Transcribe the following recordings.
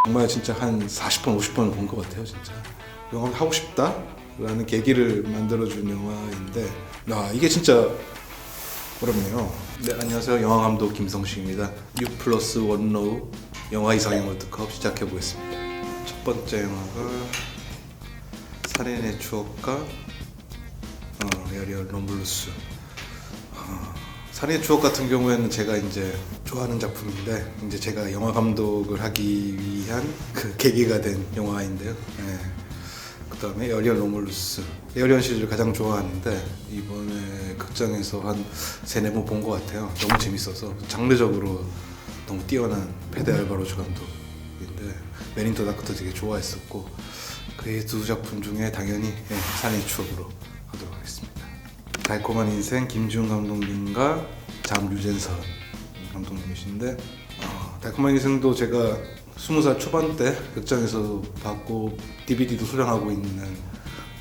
정말 진짜 한 40번, 50번 본 것 같아요. 진짜 영화 하고 싶다라는 계기를 만들어준 영화인데 이게 진짜 어렵네요. 네, 안녕하세요. 영화감독 김성식입니다. 6+1 로우 영화 이상형 월드컵 시작해보겠습니다. 첫 번째 영화가 살인의 추억과 에어리얼 롬블루스. 살인의 추억 같은 경우에는 제가 이제 좋아하는 작품인데 이제 제가 영화 감독을 하기 위한 그 계기가 된 영화인데요. 네. 그다음에 에어리얼 롬블루스. 에어리얼 시리즈를 가장 좋아하는데 이번에 극장에서 한 3-4번 본 것 같아요. 너무 재밌어서 장르적으로 너무 뛰어난 페데 알바로주 감독인데 맨 인 더 다크도 되게 좋아했었고 그 두 작품 중에 당연히 살인의 추억으로 하도록 하겠습니다. 달콤한 인생 김지훈 감독님과 장류젠선 감독님이신데 달콤한 인생도 제가 20살 초반 때 극장에서 봤고 DVD도 수령하고 있는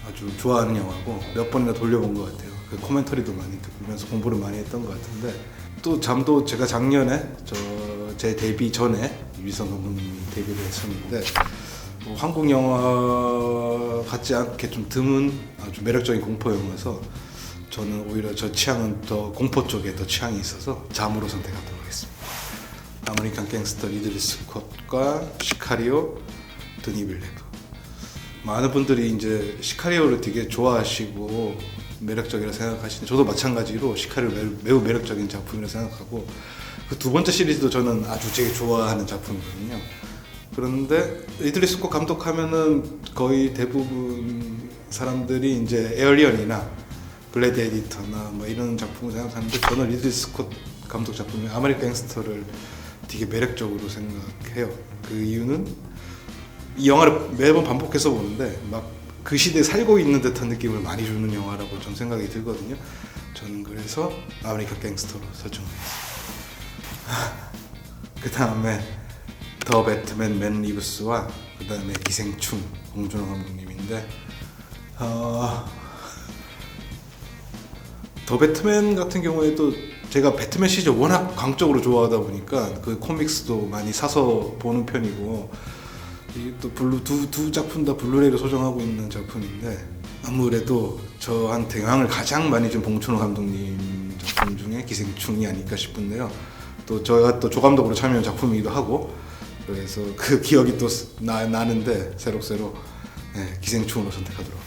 아주 좋아하는 영화고 몇 번이나 돌려본 것 같아요. 그 코멘터리도 많이 듣으면서 공부를 많이 했던 것 같은데 또 잠도 제가 작년에 제 데뷔 전에 유지선 감독님이 데뷔를 했었는데 한국 영화 같지 않게 좀 드문 아주 매력적인 공포 영화여서 저는 오히려 저 취향은 더 공포 쪽에 더 취향이 있어서 잠으로 선택하도록 하겠습니다. 아메리칸 갱스터 리들리 스콧과 시카리오 드니 빌레브. 많은 분들이 이제 시카리오를 되게 좋아하시고 매력적이라 생각하시는데 저도 마찬가지로 시카리오 매우 매력적인 작품이라 생각하고 그 두 번째 시리즈도 저는 아주 되게 좋아하는 작품이거든요. 그런데 리들리 스콧 감독하면은 거의 대부분 사람들이 이제 에얼리언이나 블레드 에디터나 뭐 이런 작품을 생각하는데 저는 리들리 스콧 감독 작품의 아메리칸 갱스터를 되게 매력적으로 생각해요. 그 이유는 이 영화를 매번 반복해서 보는데 막 그 시대에 살고 있는 듯한 느낌을 많이 주는 영화라고 전 생각이 들거든요. 저는 그래서 아메리칸 갱스터로 설정했습니다. 그 다음에 더 배트맨 맨 리브스와 그 다음에 기생충 봉준호 감독님인데 더 배트맨 같은 경우에도 제가 배트맨 시리즈 워낙 광적으로 좋아하다 보니까 그 코믹스도 많이 사서 보는 편이고 또 두 작품 다 블루레이로 소장하고 있는 작품인데 아무래도 저한테 영향을 가장 많이 준 봉준호 감독님 작품 중에 기생충이 아닐까 싶은데요. 또 저희가 또 조감독으로 참여한 작품이기도 하고 그래서 그 기억이 또 나는데 새록새록 기생충으로 선택하도록.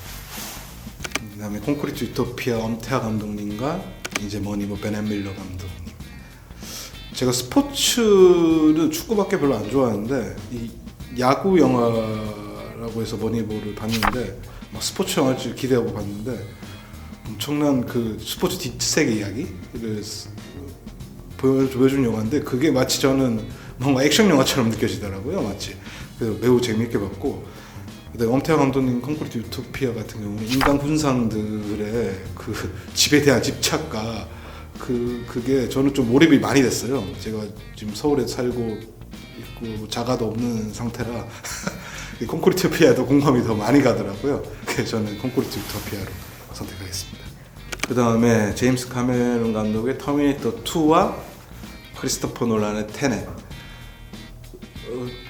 그 다음에 콘크리트 유토피아 엄태하 감독님과 이제 머니버 베넷 밀러 감독님. 제가 스포츠는 축구밖에 별로 안 좋아하는데 이 야구 영화라고 해서 머니볼을 봤는데 막 스포츠 영화를 기대하고 봤는데 엄청난 그 스포츠 뒷세계 이야기를 보여준 영화인데 그게 마치 저는 뭔가 액션 영화처럼 느껴지더라고요. 마치 그래서 매우 재미있게 봤고 그다음에 엄태하 감독님 콘크리트 유토피아 같은 경우는 인간 군상들의 그 집에 대한 집착과 그게 저는 좀 몰입이 많이 됐어요. 제가 지금 서울에 살고 있고 자가도 없는 상태라 콘크리트 유토피아도 공감이 더 많이 가더라고요. 그래서 저는 콘크리트 유토피아로 선택하겠습니다. 그 다음에 제임스 카메론 감독의 터미네이터 2와 크리스토퍼 놀란의 테넷.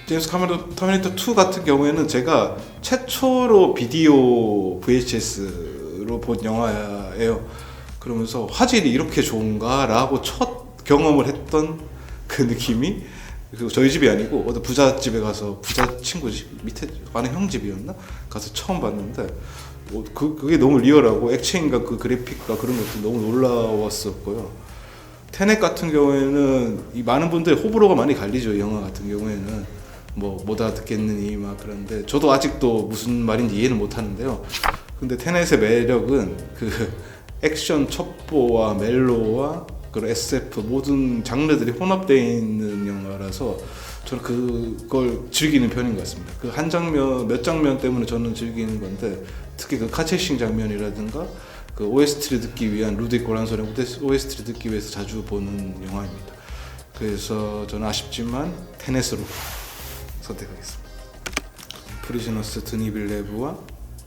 제임스 카메론 터미네이터 2 같은 경우에는 제가 최초로 비디오 VHS로 본 영화예요. 그러면서 화질이 이렇게 좋은가 라고 첫 경험을 했던 그 느낌이 그리고 저희 집이 아니고 어디 부잣집에 가서 부자 친구 집 밑에 아는 형 집이었나? 가서 처음 봤는데 그게 너무 리얼하고 액션과 그 그래픽과 그런 것도 너무 놀라웠었고요. 테넷 같은 경우에는 이 많은 분들이 호불호가 많이 갈리죠. 이 영화 같은 경우에는 못 알아듣겠느니 막 그런데 저도 아직도 무슨 말인지 이해는 못 하는데요. 근데 테넷의 매력은 그 액션 첩보와 멜로와 그리고 SF 모든 장르들이 혼합되어 있는 영화라서 저는 그걸 즐기는 편인 것 같습니다. 그 한 장면, 몇 장면 때문에 저는 즐기는 건데 특히 그 카체싱 장면이라든가 그 OST를 듣기 위한 루드윅 고란솔의 OST를 듣기 위해서 자주 보는 영화입니다. 그래서 저는 아쉽지만 테넷으로 선택하겠습니다. 프리즈너스 드니 빌레브와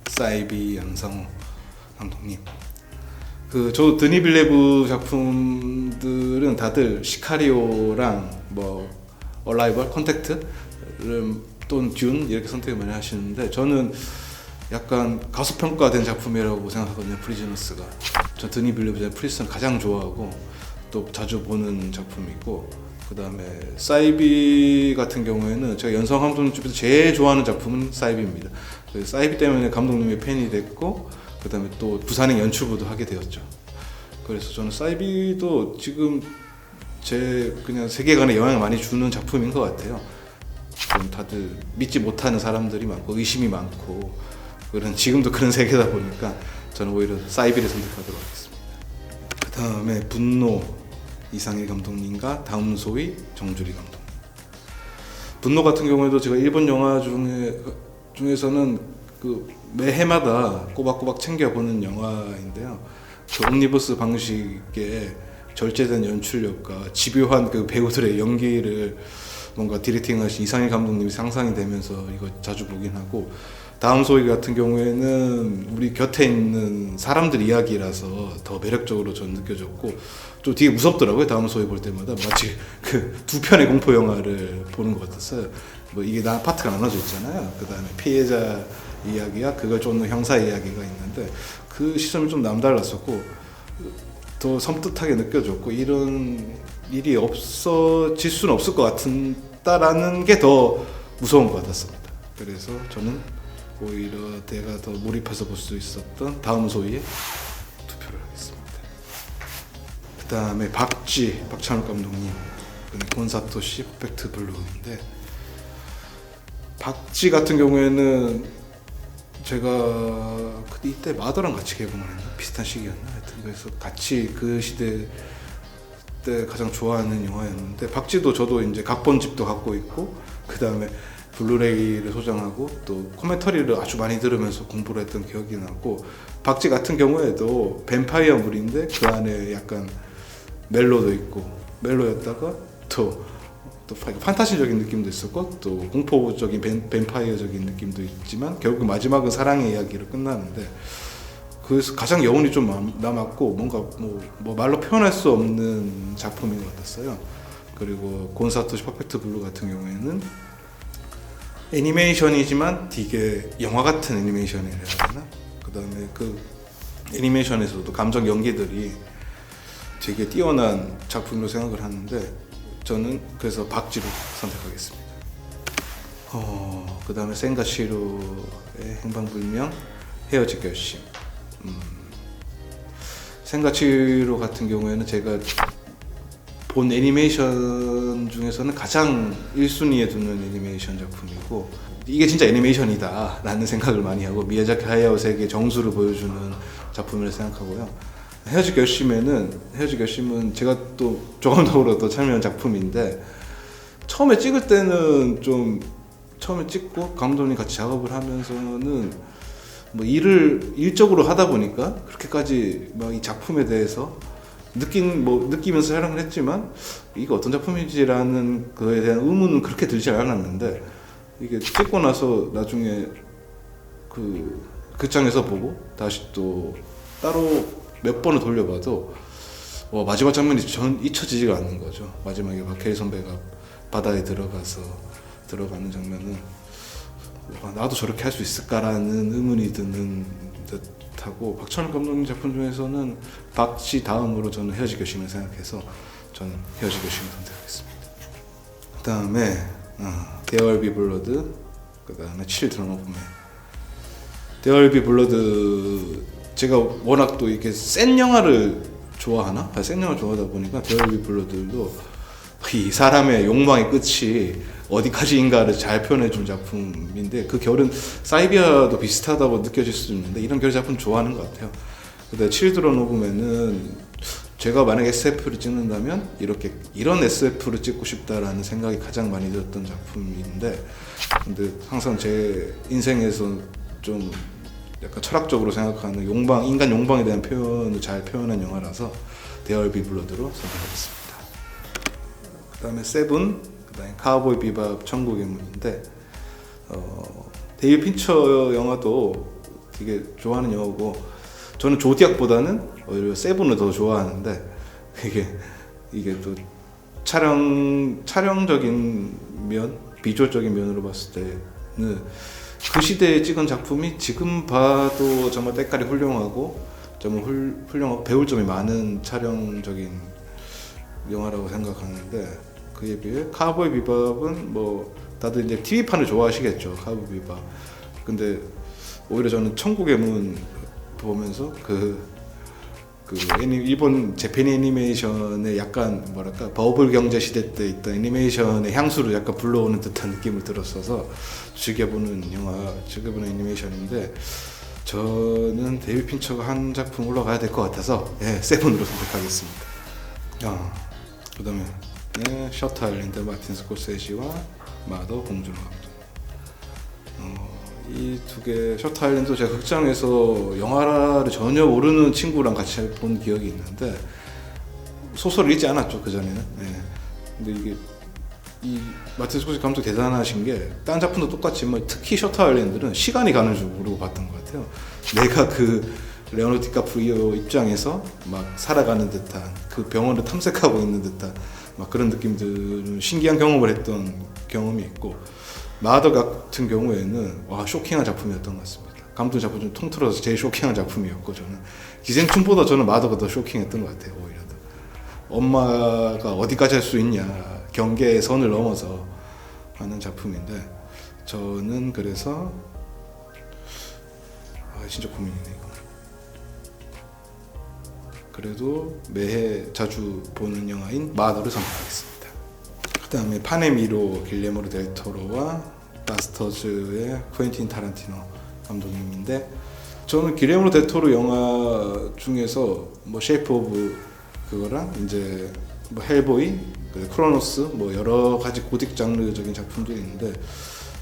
사이비 양상호 감독님. 저 드니 빌레브 작품들은 다들 시카리오랑 얼라이벌, 컨택트를 또는 듄 이렇게 선택을 많이 하시는데 저는 약간 가소평가된 작품이라고 생각하거든요. 프리즈너스가. 저 드니 빌리브의 프리스는 가장 좋아하고 또 자주 보는 작품이고, 그 다음에 사이비 같은 경우에는 제가 연성 감독님 중에서 제일 좋아하는 작품은 사이비입니다. 사이비 때문에 감독님의 팬이 됐고, 그 다음에 또 부산행 연출부도 하게 되었죠. 그래서 저는 사이비도 지금 제 그냥 세계관에 영향을 많이 주는 작품인 것 같아요. 좀 다들 믿지 못하는 사람들이 많고 의심이 많고 그런, 지금도 그런 세계다 보니까 저는 오히려 사이비를 선택하도록 하겠습니다. 그 다음에 분노, 이상일 감독님과 다음 소위 정주리 감독. 분노 같은 경우에도 제가 일본 영화 중에서는 그 매해마다 꼬박꼬박 챙겨보는 영화인데요. 그 옴니버스 방식의 절제된 연출력과 집요한 그 배우들의 연기를 뭔가 디렉팅하신 이상일 감독님이 상상이 되면서 이거 자주 보긴 하고, 다음 소위 같은 경우에는 우리 곁에 있는 사람들 이야기라서 더 매력적으로 저는 느껴졌고, 좀 되게 무섭더라고요. 다음 소위 볼 때마다 마치 그 두 편의 공포 영화를 보는 것 같았어요. 뭐 이게 파트가 나눠져 있잖아요. 그 다음에 피해자 이야기와 그걸 쫓는 형사 이야기가 있는데 그 시선이 좀 남달랐었고 더 섬뜩하게 느껴졌고, 이런 일이 없어질 수는 없을 것 같다라는 게 더 무서운 것 같았습니다. 그래서 저는 오히려 내가 더 몰입해서 볼 수 있었던 다음 소위에 투표를 하겠습니다. 그 다음에 박찬욱 감독님, 곤사토시 퍼펙트 블루인데, 박쥐 같은 경우에는 제가 이때 마더랑 같이 개봉을 했나? 비슷한 시기였나? 하여튼 그래서 같이 그 시대 때 가장 좋아하는 영화였는데, 박쥐도 저도 이제 각본집도 갖고 있고 그 다음에 블루레이를 소장하고 또 코멘터리를 아주 많이 들으면서 공부를 했던 기억이 나고, 박쥐 같은 경우에도 뱀파이어물인데 그 안에 약간 멜로도 있고, 멜로였다가 또 판타지적인 느낌도 있었고 또 공포적인 뱀파이어적인 느낌도 있지만 결국 마지막은 사랑의 이야기로 끝나는데, 그래서 가장 여운이 좀 남았고 뭔가 뭐 말로 표현할 수 없는 작품인 것 같았어요. 그리고 곤사토시 퍼펙트 블루 같은 경우에는 애니메이션이지만 되게 영화 같은 애니메이션이라 해야 되나? 그 다음에 그 애니메이션에서도 감정 연기들이 되게 뛰어난 작품으로 생각을 하는데, 저는 그래서 박쥐로 선택하겠습니다. 그 다음에 센가치로의 행방불명, 헤어질 결심. 센가치로 같은 경우에는 제가 본 애니메이션 중에서는 가장 1순위에 두는 애니메이션 작품이고, 이게 진짜 애니메이션이다 라는 생각을 많이 하고 미야자키 하야오에게 정수를 보여주는 작품이라 생각하고요. 헤어질 결심은 제가 또 조감독으로 또 참여한 작품인데, 처음에 찍을 때는 처음에 찍고 감독님 같이 작업을 하면서는 뭐 일적으로 하다 보니까 그렇게까지 막 이 작품에 대해서 느끼면서 촬영을 했지만 이게 어떤 작품인지라는 거에 대한 의문은 그렇게 들지 않았는데, 이게 찍고 나서 나중에 그 극장에서 보고 다시 또 따로 몇 번을 돌려봐도 마지막 장면이 전 잊혀지지가 않는 거죠. 마지막에 박해일 선배가 바다에 들어가는 장면은 나도 저렇게 할 수 있을까라는 의문이 드는 듯하고, 박찬욱 감독님 작품 중에서는 박쥐 다음으로 저는 헤어질 결심을 생각해서 저는 헤어질 결심을 선택하겠습니다. 그 다음에 데어 비 블러드, 그 다음에 칠드런 오브 맨. 데어 비 블러드 제가 워낙 또 이렇게 센 영화를 좋아하나? 센 영화 좋아하다 보니까 데어 비 블러드도 이 사람의 욕망의 끝이 어디까지인가를 잘 표현해준 작품인데, 그 결은 사이비아도 비슷하다고 느껴질 수 있는데 이런 결 작품 좋아하는 것 같아요. 근데 칠드런 오브 맨은 제가 만약에 SF를 찍는다면 이런 SF를 찍고 싶다라는 생각이 가장 많이 들었던 작품인데, 근데 항상 제 인생에서 좀 약간 철학적으로 생각하는 인간 욕망에 대한 표현을 잘 표현한 영화라서 데어 비 블러드로 선택하겠습니다. 그 다음에 세븐, 그 다음에 카우보이 비밥 천국의 문인데, 데이비드 핀처 영화도 되게 좋아하는 영화고, 저는 조디악보다는 오히려 세븐을 더 좋아하는데, 이게 또 촬영적인 면, 비주얼적인 면으로 봤을 때는 그 시대에 찍은 작품이 지금 봐도 정말 때깔이 훌륭하고 정말 훌륭하고 배울 점이 많은 촬영적인 영화라고 생각하는데, 그에 비해 카우보이 비밥은 뭐 다들 이제 TV판을 좋아하시겠죠, 카우보이 비밥. 근데 오히려 저는 천국의 문 보면서 일본 재팬 애니메이션의 약간 뭐랄까 버블 경제 시대 때 있던 애니메이션의 향수를 약간 불러오는 듯한 느낌을 들었어서 즐겨보는 애니메이션인데, 저는 데이비드 핀처가 한 작품 올라가야 될 것 같아서 세븐으로 선택하겠습니다. 그다음에 셔터 아일랜드 마틴 스콜세지와 마더 봉준호 감독. 이 두 개, 셔터 아일랜드 제가 극장에서 영화를 전혀 모르는 친구랑 같이 본 기억이 있는데 소설을 읽지 않았죠, 그 전에는. 근데 이게 이 마틴 스콜세지 감독 대단하신 게 딴 작품도 똑같이 특히 셔터 아일랜드는 시간이 가는 줄 모르고 봤던 것 같아요. 내가 그 레오나르도 디카프리오 입장에서 막 살아가는 듯한, 그 병원을 탐색하고 있는 듯한 막 그런 느낌들, 신기한 경험을 했던 경험이 있고, 마더 같은 경우에는 쇼킹한 작품이었던 것 같습니다. 감독 작품 중 통틀어서 제일 쇼킹한 작품이었고, 저는 기생충보다 저는 마더가 더 쇼킹했던 것 같아요. 오히려 더 엄마가 어디까지 할 수 있냐, 경계의 선을 넘어서 하는 작품인데, 저는 그래서 진짜 고민이네 이거. 그래도 매해 자주 보는 영화인 마더를 선택하겠습니다. 그 다음에 파네미로 길레모르 델 토로와 바스터즈의 쿠엔틴 타란티노 감독님인데, 저는 길레모르 델 토로 영화 중에서 뭐 쉐이프 오브 그거랑 이제 뭐 헬보이, 크로노스, 뭐 여러 가지 고딕 장르적인 작품들이 있는데,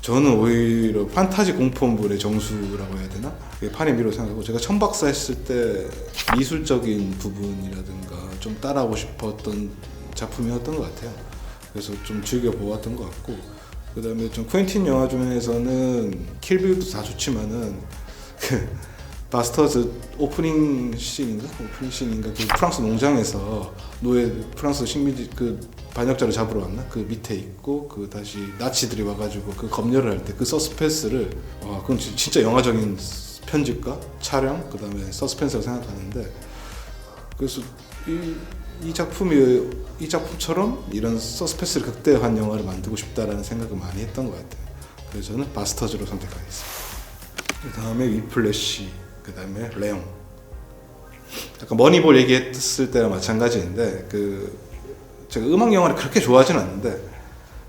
저는 오히려 판타지 공포물의 정수라고 해야 되나? 그게 파네미로 생각하고, 제가 천박사 했을 때 미술적인 부분이라든가 좀 따라하고 싶었던 작품이었던 것 같아요. 그래서 좀 즐겨 보았던 것 같고, 그 다음에 좀 쿠엔틴 영화 중에서는 킬빌도 다 좋지만은 바스터즈 오프닝 씬인가 그 프랑스 농장에서 프랑스 식민지 그 반역자를 잡으러 왔나? 그 밑에 있고 그 다시 나치들이 와가지고 그 검열을 할 때 그 서스펜스를, 그건 진짜 영화적인 편집과 촬영, 그 다음에 서스펜스라고 생각하는데, 그래서 이 작품처럼 이런 서스펜스를 극대화한 영화를 만들고 싶다라는 생각을 많이 했던 것 같아요. 그래서 저는 바스터즈로 선택하겠습니다. 그 다음에 위플래시, 그 다음에 레옹. 약간 머니볼 얘기했을 때랑 마찬가지인데, 제가 음악 영화를 그렇게 좋아하진 않는데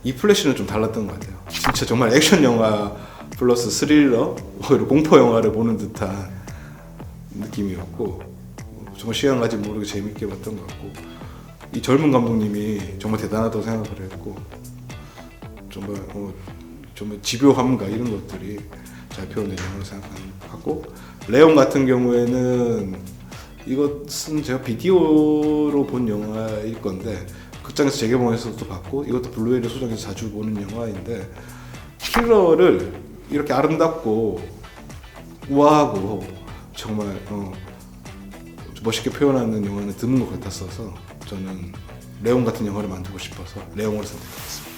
위플래시는 좀 달랐던 것 같아요. 진짜 정말 액션 영화 플러스 스릴러, 오히려 공포 영화를 보는 듯한 느낌이었고, 정말 시간 가지 모르게 재밌게 봤던 것 같고, 이 젊은 감독님이 정말 대단하다고 생각을 했고, 정말 집요함과 이런 것들이 잘 표현된 영화로 생각하고, 레옹 같은 경우에는 이것은 제가 비디오로 본 영화일 건데 극장에서 재개봉해서도 봤고, 이것도 블루레이를 소장해서 자주 보는 영화인데, 킬러를 이렇게 아름답고 우아하고 정말 멋있게 표현하는 영화는 드문 것 같았어서, 저는 레옹 같은 영화를 만들고 싶어서 레옹을 선택하겠습니다.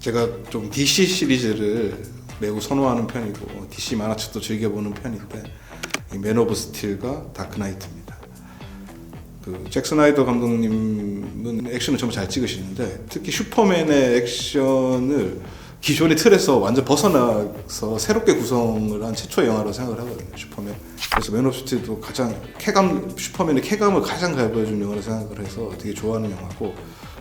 제가 좀 DC 시리즈를 매우 선호하는 편이고 DC 만화책도 즐겨보는 편인데, 맨 오브 스틸과 다크나이트입니다. 잭 스나이더 감독님은 액션을 정말 잘 찍으시는데, 특히 슈퍼맨의 액션을 기존의 틀에서 완전 벗어나서 새롭게 구성을 한 최초의 영화라고 생각을 하거든요, 슈퍼맨. 그래서 맨 오브 스틸도 슈퍼맨의 쾌감을 가장 잘 보여준 영화라고 생각을 해서 되게 좋아하는 영화고,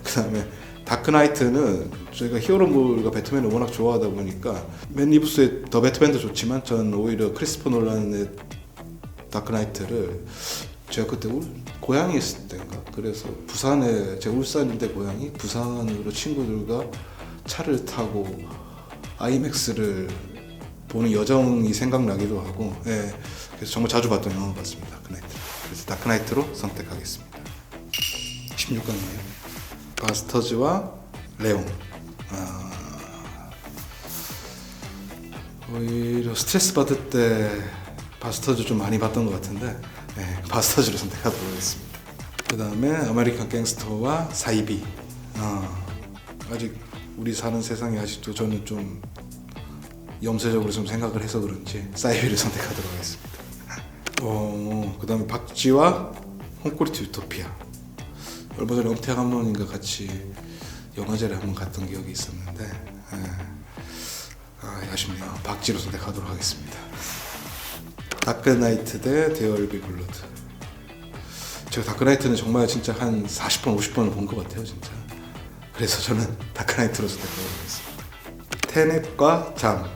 그 다음에 다크나이트는 저희가 히어로물과 배트맨을 워낙 좋아하다 보니까 맨 리브스의 더 배트맨도 좋지만, 저는 오히려 크리스토퍼 놀란의 다크나이트를 제가 그때 고향에 있을 때인가, 그래서 부산에, 제가 울산인데 고향이 부산으로 친구들과 차를 타고 아이맥스를 보는 여정이 생각나기도 하고, 그래서 정말 자주 봤던 영화 같습니다. 다크나이트. 그래서 다크나이트로 선택하겠습니다. 16강이네요. 바스터즈와 레옹. 오히려 스트레스 받을 때 바스터즈 좀 많이 봤던 것 같은데, 바스터즈를 선택하도록 하겠습니다. 그 다음에 아메리칸 갱스터와 사이비. 아직 우리 사는 세상이 아직도 저는 좀 염세적으로 좀 생각을 해서 그런지 사이비를 선택하도록 하겠습니다. 그 다음에 박쥐와 홈코리트 유토피아. 얼마 전에 엄태하 감독님과 같이 영화제를 한번 갔던 기억이 있었는데 아쉽네요. 박쥐로 선택하도록 하겠습니다. 다크나이트 대 데어얼비 블러드. 제가 다크나이트는 정말 진짜 한 40번, 50번 본 것 같아요, 진짜. 그래서 저는 다크나이트로 선택하도록 하겠습니다. 테넷과 잠.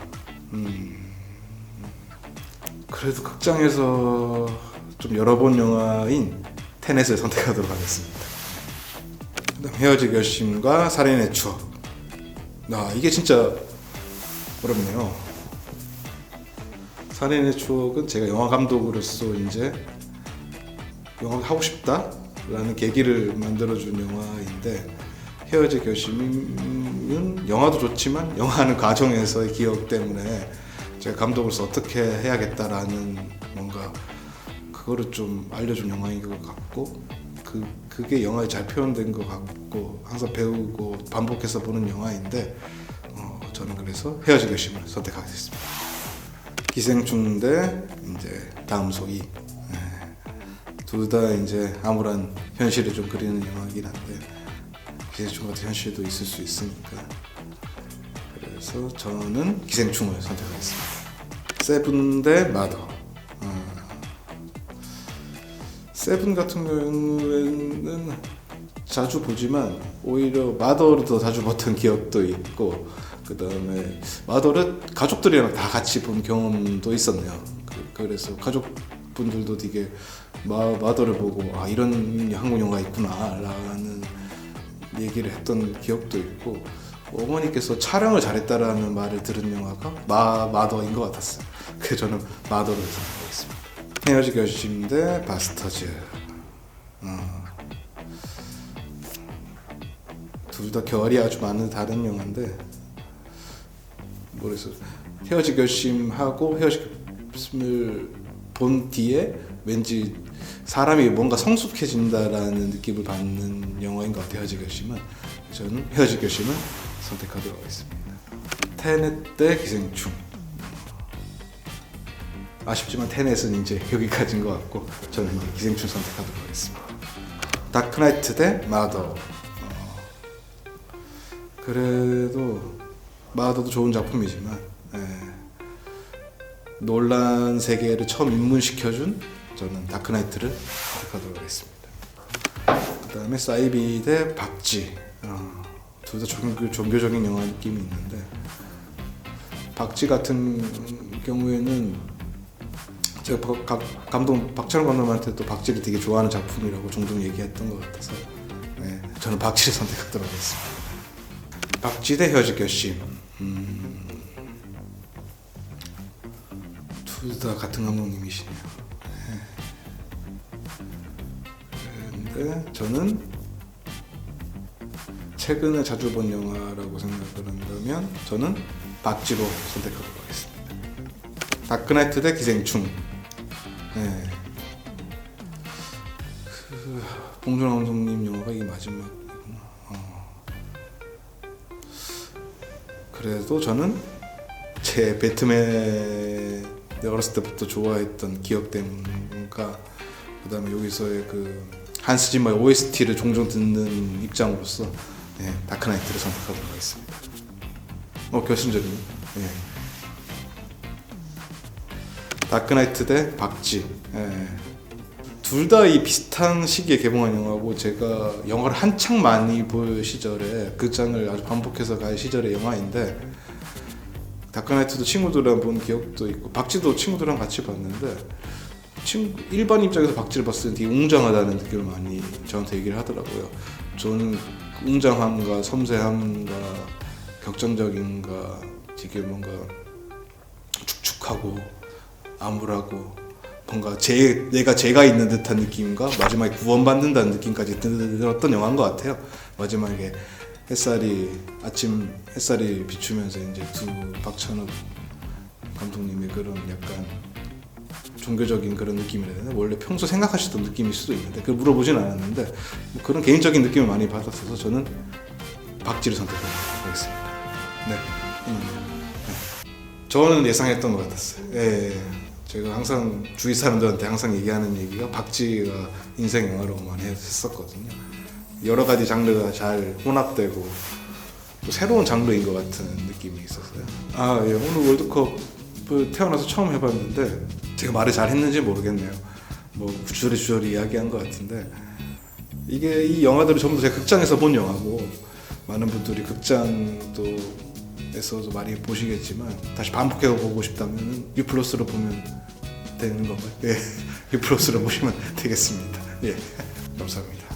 그래도 극장에서 좀 여러 번 영화인 테넷을 선택하도록 하겠습니다. 그다음 헤어질 결심과 살인의 추억. 이게 진짜 어렵네요. 살인의 추억은 제가 영화 감독으로서 이제 영화를 하고 싶다라는 계기를 만들어준 영화인데, 헤어질 결심은 영화도 좋지만 영화하는 과정에서의 기억 때문에 제가 감독으로서 어떻게 해야겠다라는 뭔가 그거를 좀 알려준 영화인 것 같고, 그게 영화에 잘 표현된 것 같고 항상 배우고 반복해서 보는 영화인데 저는 그래서 헤어질 결심을 선택하겠습니다. 기생충 대 이제 다음 소위. 둘 다 이제 암울한 현실을 좀 그리는 영화이긴 한데 기생충 같은 현실도 있을 수 있으니까, 그래서 저는 기생충을 선택하겠습니다. 세븐 대 마더. 세븐 같은 경우에는 자주 보지만 오히려 마더를 더 자주 봤던 기억도 있고, 그 다음에 마더를 가족들이랑 다 같이 본 경험도 있었네요. 그래서 가족분들도 되게 마더를 보고 이런 한국 영화 있구나 라는 얘기를 했던 기억도 있고, 어머니께서 촬영을 잘했다라는 말을 들은 영화가 마더인 것 같았어요. 그래서 저는 마더를 선택하겠습니다. 헤어질 결심 대 바스터즈. 둘 다 결이 아주 많은 다른 영화인데, 그래서 헤어질 결심하고 헤어질 결심을 본 뒤에 왠지 사람이 뭔가 성숙해진다라는 느낌을 받는 영화인 것 같아요. 헤어질 결심은. 저는 헤어질 결심을 선택하도록 하겠습니다. 테넷 대 기생충. 아쉽지만 테넷은 이제 여기까지인 것 같고 저는 이제 기생충 선택하도록 하겠습니다. 다크나이트 대 마더. 그래도 마더도 좋은 작품이지만 논란 세계를 처음 입문시켜준 저는 다크나이트를 선택하도록 하겠습니다. 그 다음에 사이비 대 박쥐. 둘 다 종교적인 영화 느낌이 있는데, 박쥐 같은 경우에는 제가 감독 박찬욱 감독한테 또 박쥐를 되게 좋아하는 작품이라고 종종 얘기했던 것 같아서 저는 박쥐를 선택하도록 하겠습니다. 박쥐 대 헤어질 결심. 둘 다 같은 감독님이시네요. 근데 저는 최근에 자주 본 영화라고 생각을 한다면 저는 박쥐로 선택하도록 하겠습니다. 다크나이트 대 기생충. 봉준호 감독님 영화가 이게 마지막이구나. 그래도 저는 제 배트맨 어렸을 때부터 좋아했던 기억 때문인가, 그 다음에 여기서의 그 한스 짐머의 OST를 종종 듣는 입장으로서 다크나이트를 선택하도록 하겠습니다. 결승전이네. 다크나이트 대 박쥐. 둘 다 이 비슷한 시기에 개봉한 영화고, 제가 영화를 한창 많이 볼 시절에 극장을 아주 반복해서 갈 시절의 영화인데, 다크나이트도 친구들이랑 본 기억도 있고 박쥐도 친구들이랑 같이 봤는데, 일반 입장에서 박쥐를 봤을 때 되게 웅장하다는 느낌을 많이 저한테 얘기를 하더라고요. 저는 웅장함과 섬세함과 격정적인가, 되게 뭔가 축축하고 암울하고 뭔가 내가 제가 있는 듯한 느낌과 마지막에 구원받는다는 느낌까지 들었던 영화인 것 같아요. 마지막에 아침 햇살이 비추면서 이제 두 박찬욱 감독님의 그런 약간 종교적인 그런 느낌이라 해야 되나? 원래 평소 생각하시던 느낌일 수도 있는데 그걸 물어보진 않았는데 그런 개인적인 느낌을 많이 받았어서 저는 박쥐를 선택하겠습니다. 네. 저는 예상했던 것 같았어요. 예. 제가 항상 주위 사람들한테 항상 얘기하는 얘기가 박지희가 인생 영화로만 했었거든요. 여러 가지 장르가 잘 혼합되고 또 새로운 장르인 것 같은 느낌이 있었어요. 아, 예. 오늘 월드컵을 태어나서 처음 해봤는데 제가 말을 잘 했는지 모르겠네요. 뭐 주저리 이야기한 것 같은데 이게 이 영화들을 전부 다 제가 극장에서 본 영화고 많은 분들이 극장에서도 많이 보시겠지만 다시 반복해서 보고 싶다면 유플러스로 보면 되는 건가요? 예, 유플러스로 보시면 되겠습니다. 예, 감사합니다.